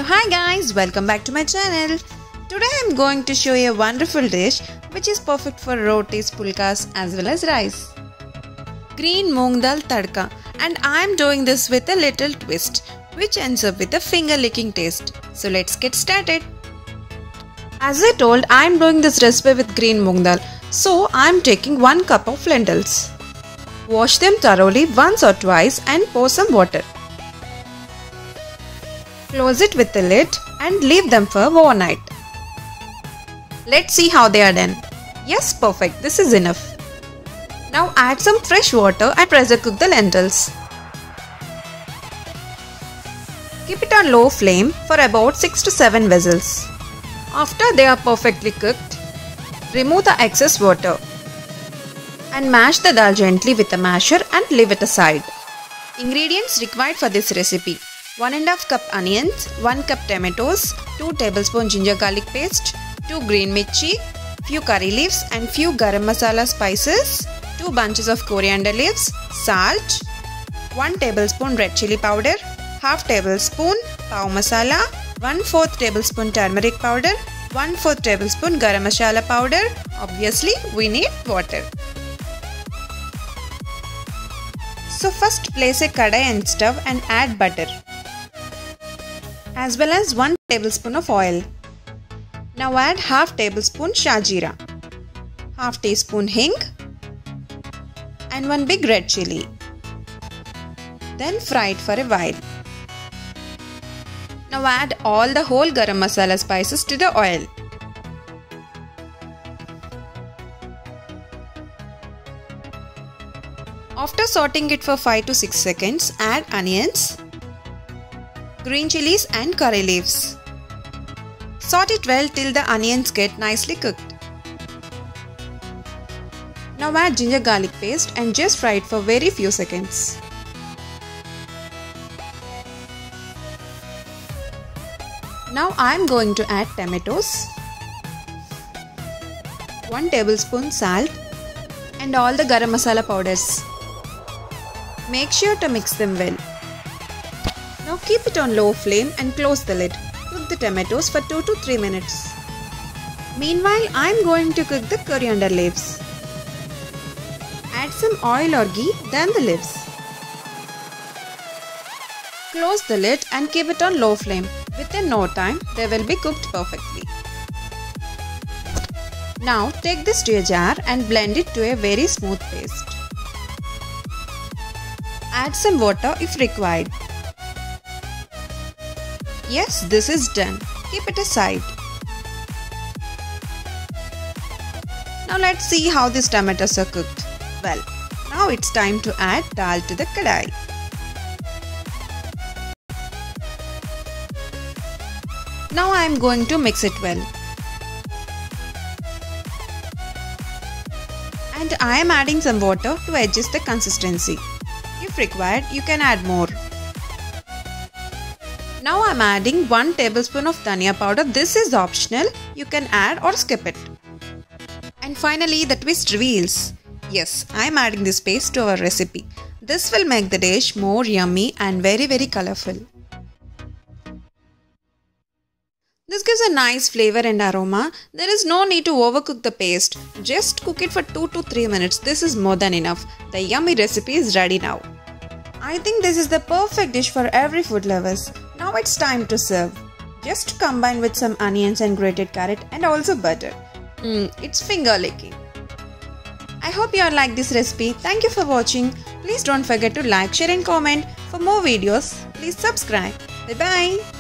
Hi guys, welcome back to my channel. Today I am going to show you a wonderful dish which is perfect for rotis, pulkas as well as rice. Green moong dal tadka, and I am doing this with a little twist which ends up with a finger licking taste. So let's get started. As I told, I am doing this recipe with green moong dal. So I am taking 1 cup of lentils. Wash them thoroughly once or twice and pour some water. Close it with the lid and leave them for overnight. Let's see how they are done. Yes, perfect. This is enough. Now add some fresh water and pressure cook the lentils. Keep it on low flame for about 6 to 7 whistles. After they are perfectly cooked, remove the excess water and mash the dal gently with a masher and leave it aside. Ingredients required for this recipe: 1½ cup onions, 1 cup tomatoes, 2 tablespoons ginger garlic paste, 2 green mirchi, few curry leaves and few garam masala spices, 2 bunches of coriander leaves, salt, 1 tablespoon red chili powder, half tablespoon pav masala, 1/4 tablespoon turmeric powder, 1/4 tablespoon garam masala powder. Obviously, we need water. So first place a kadai on stove and add butter, as well as 1 tablespoon of oil. Now add half tablespoon shah jeera, half teaspoon hing and 1 big red chili. Then fry it for a while. Now add all the whole garam masala spices to the oil. After sauteing it for 5 to 6 seconds, add onions, green chilies and curry leaves. Saute it well till the onions get nicely cooked. Now add ginger garlic paste and just fry it for very few seconds. Now I am going to add tomatoes, 1 tablespoon salt and all the garam masala powders. Make sure to mix them well. Now keep it on low flame and close the lid. Cook the tomatoes for 2 to 3 minutes. Meanwhile, I am going to cook the coriander leaves. Add some oil or ghee, then the leaves. Close the lid and keep it on low flame. Within no time, they will be cooked perfectly. Now take this to a jar and blend it to a very smooth paste. Add some water if required. Yes, this is done. Keep it aside. Now let's see how these tomatoes are cooked. Well, now it's time to add dal to the kadai. Now I am going to mix it well. And I am adding some water to adjust the consistency. If required, you can add more. Now I am adding 1 tablespoon of dhania powder. This is optional. You can add or skip it. And finally, the twist reveals. Yes, I am adding this paste to our recipe. This will make the dish more yummy and very colorful. This gives a nice flavor and aroma. There is no need to overcook the paste. Just cook it for 2 to 3 minutes. This is more than enough. The yummy recipe is ready now. I think this is the perfect dish for every food lovers. Now it's time to serve. Just combine with some onions and grated carrot and also butter. It's finger licking. I hope you all like this recipe. Thank you for watching. Please don't forget to like, share and comment. For more videos, please subscribe. Bye bye.